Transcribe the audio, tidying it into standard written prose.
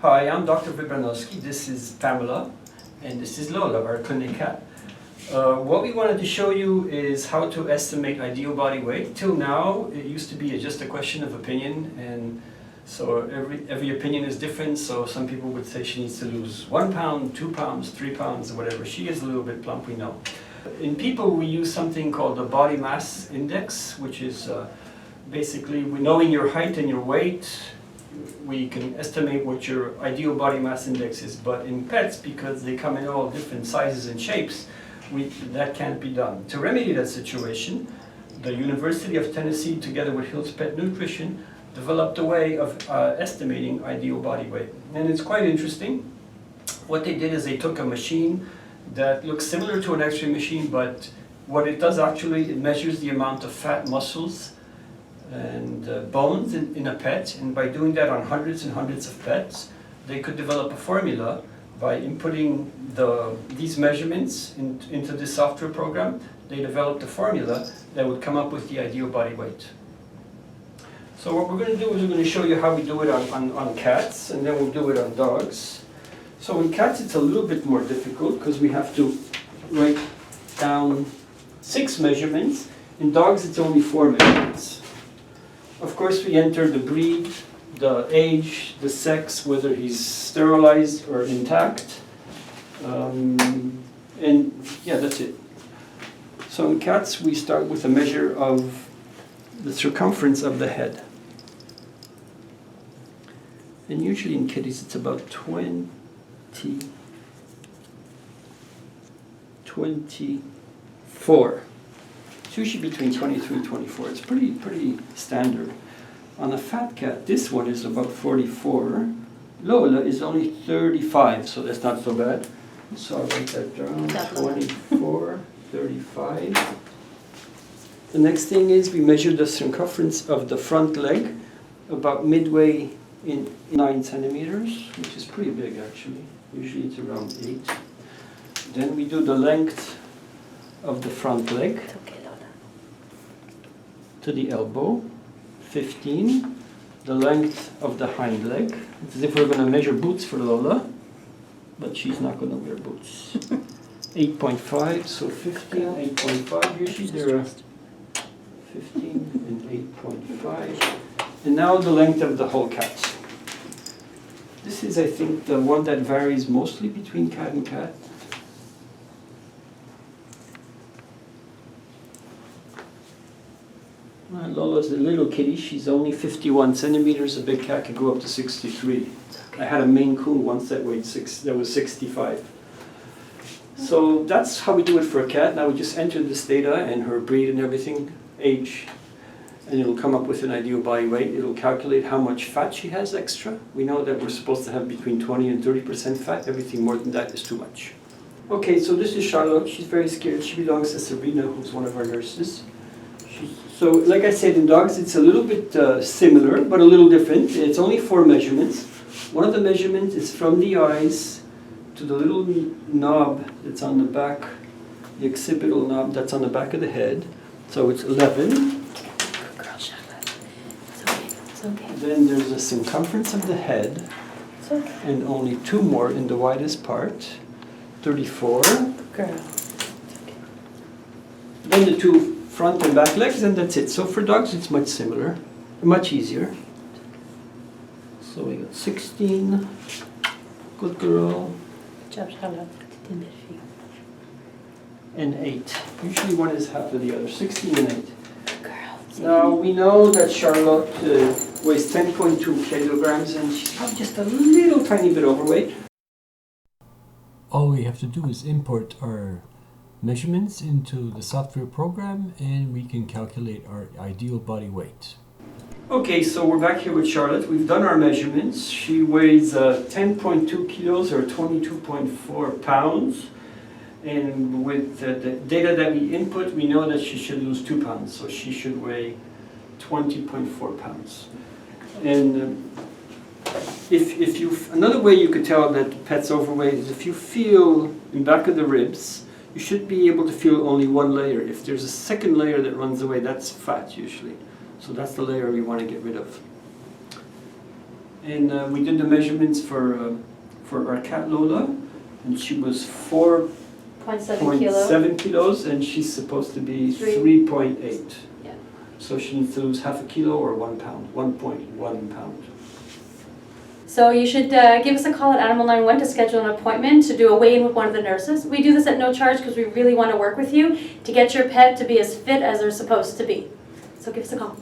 Hi, I'm Dr. Vibranowski. This is Pamela, and this is Lola, our clinic cat. What we wanted to show you is how to estimate ideal body weight. Till now, it used to be just a question of opinion, and so every opinion is different. So some people would say she needs to lose 1 pound, 2 pounds, 3 pounds, or whatever. She is a little bit plump, we know. In people, we use something called the body mass index, which is basically knowing your height and your weight. We can estimate what your ideal body mass index is, but in pets, because they come in all different sizes and shapes, that can't be done. To remedy that situation, the University of Tennessee, together with Hill's Pet Nutrition, developed a way of estimating ideal body weight. And it's quite interesting. What they did is they took a machine that looks similar to an X-ray machine, but what it does actually, it measures the amount of fat, muscles, and bones in a pet, and by doing that on hundreds and hundreds of pets, they could develop a formula by inputting these measurements into this software program. They developed a formula that would come up with the ideal body weight. So what we're going to do is we're going to show you how we do it on cats, and then we'll do it on dogs. So in cats it's a little bit more difficult because we have to write down 6 measurements. In dogs it's only 4 measurements. Of course, we enter the breed, the age, the sex, whether he's sterilized or intact, and yeah, that's it. So in cats, we start with a measure of the circumference of the head. And usually in kitties, it's about 24. It's usually between 23 and 24. It's pretty standard. On a fat cat, this one is about 44. Lola is only 35, so that's not so bad. So I'll write that down, 24, 35. The next thing is we measure the circumference of the front leg, about midway in 9 centimeters, which is pretty big actually. Usually it's around 8. Then we do the length of the front leg to the elbow, 15. The length of the hind leg. It's as if we're going to measure boots for Lola, but she's not going to wear boots. 8.5, so 15, 8.5. Usually there are 15 and 8.5. And now the length of the whole cat. This is, I think, the one that varies mostly between cat and cat. Lola's a little kitty. She's only 51 centimeters. A big cat can go up to 63. I had a Maine Coon once that was 65. So that's how we do it for a cat. Now we just enter this data and her breed and everything, age, and it'll come up with an ideal body weight. It'll calculate how much fat she has extra. We know that we're supposed to have between 20 and 30% fat. Everything more than that is too much. Okay, so this is Charlotte. She's very scared. She belongs to Sabrina, who's one of our nurses. So, like I said, in dogs it's a little bit similar, but a little different. It's only 4 measurements. One of the measurements is from the eyes to the little knob that's on the back, the occipital knob that's on the back of the head. So it's 11. Good girl, Charlotte. It's okay. It's okay. Then there's the circumference of the head. It's okay. And only 2 more in the widest part. 34. Good girl. It's okay. Then the 2 front and back legs, and that's it. So for dogs it's much similar, much easier. So we got 16, good girl, Good job, Charlotte. and 8. Usually one is half of the other, 16 and 8. Good girl. Now we know that Charlotte weighs 10.2 kilograms and she's probably just a little tiny bit overweight. All we have to do is import our measurements into the software program and we can calculate our ideal body weight. Okay, so we're back here with Charlotte. We've done our measurements. She weighs 10.2 kilos or 22.4 pounds. And with the data that we input, we know that she should lose 2 pounds. So she should weigh 20.4 pounds. And another way you could tell that the pet's overweight is if you feel in back of the ribs, you should be able to feel only 1 layer. If there's a second layer that runs away, that's fat usually. So that's the layer we want to get rid of. And we did the measurements for our cat Lola, and she was 0.7 kilos. 4.7 kilos, and she's supposed to be 3.8. Yeah. So she needs to lose half a kilo or 1 pound, 1.1 pound. So you should give us a call at Animal 911 to schedule an appointment to do a weigh-in with one of the nurses. We do this at no charge because we really want to work with you to get your pet to be as fit as they're supposed to be. So give us a call.